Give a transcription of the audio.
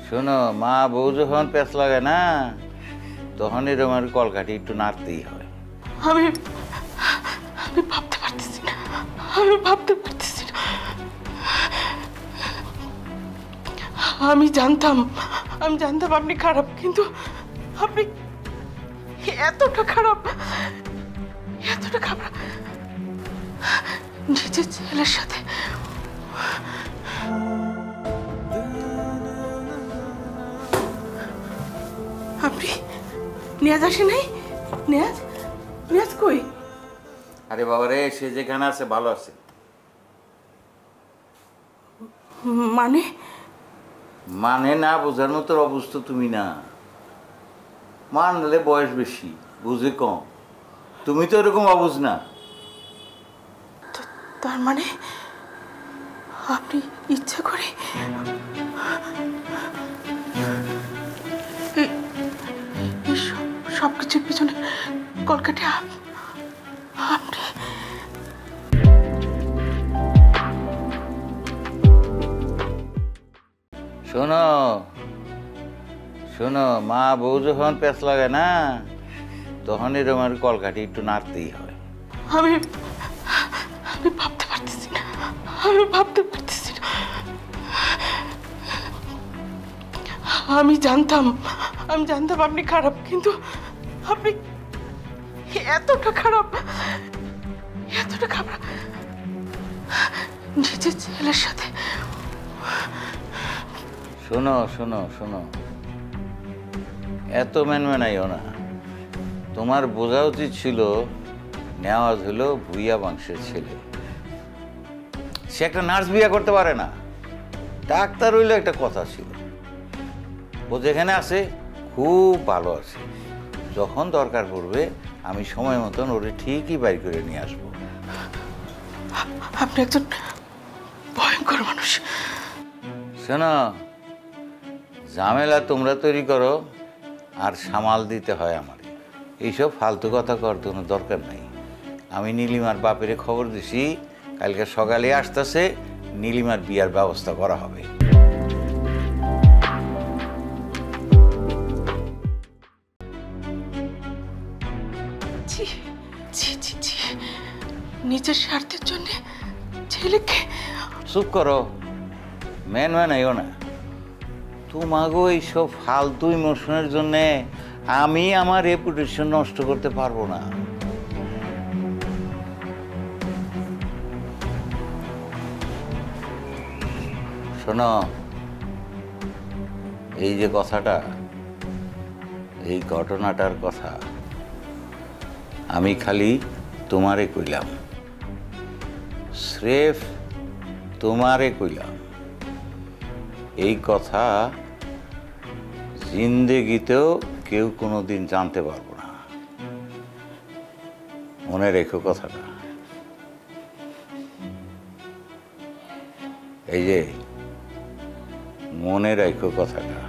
শোনো, মা বউ যখন পেঁচ লাগে না, তখন এরকম আর কলকাঠি একটু নাড়তেই হয়। আমি আমি ভাবতে পারতেছি না, আমি ভাবতে পারতেছি না। আমি জানতাম আপনি খারাপ, কিন্তু আপনি এতটা খারাপ, এতটা খারাপ নিজের ছেলের সাথে। আপনি নিয়াজ আসে নাই? নিয়াজ নিয়াজ কই? আরে বাবা রে, সে যেখানে আছে ভালো আছে। মানে মানে না বোঝার মতো অবস্থা তুমি না। মানলে বয়স বেশি, বুঝে কম। তুমি তো এরকম অবুঝ না। তার মানে আপনি ইচ্ছা করে সব কিছুর পিছনে কলকাঠি আপনি। শোনো শোনো, মা বউ যখন পেঁচ লাগে না, তখন এরকম আর কলকাঠি একটু নাড়তেই হয়। আমি আমি ভাবতে পারতেছি না, আমি ভাবতে পারতেছি না। আমি জানতাম আপনি খারাপ, কিন্তু আপনি এতটা খারাপ, এতটা খারাপ নিজের ছেলের সাথে। শোনো শোনো শোনো, এত মেনমেনাইও না। তোমার বোঝা উচিত ছিল নেওয়াজ হলো ভুইয়া বংশের ছেলে। সে একটা নার্স বিয়ে করতে পারে না, ডাক্তার হইলে একটা কথা ছিল। ও যেখানে আছে খুব ভালো আছে। যখন দরকার পড়বে আমি সময় মতন ওরে ঠিকই বাইর করে নিয়ে আসবো। আপনি একজন ভয়ঙ্কর মানুষ। শোনো, ঝামেলা তোমরা তৈরি করো আর সামাল দিতে হয় আমার। এইসব ফালতু কথা করার কোনো দরকার নাই। আমি নীলিমার বাপেরে খবর দিছি, কালকে সকালে আসতেছে, নীলিমার বিয়ার ব্যবস্থা করা হবে। নিজের স্বার্থের জন্য ছেলেকে। চুপ করো, মেন আইও না। তোমাগো এইসব ফালতু ইমোশনের জন্যে আমি আমার রেপুটেশন নষ্ট করতে পারবো না। শোনো, এই যে কথাটা, এই ঘটনাটার কথা আমি খালি তোমারে কইলাম, স্রেফ তোমারে কইলাম। এই কথা জিন্দেগিতেও কেউ কোনোদিন জানতে পারবো না। মনে রেখো কথাটা। এই যে মনে রেখো কথাটা।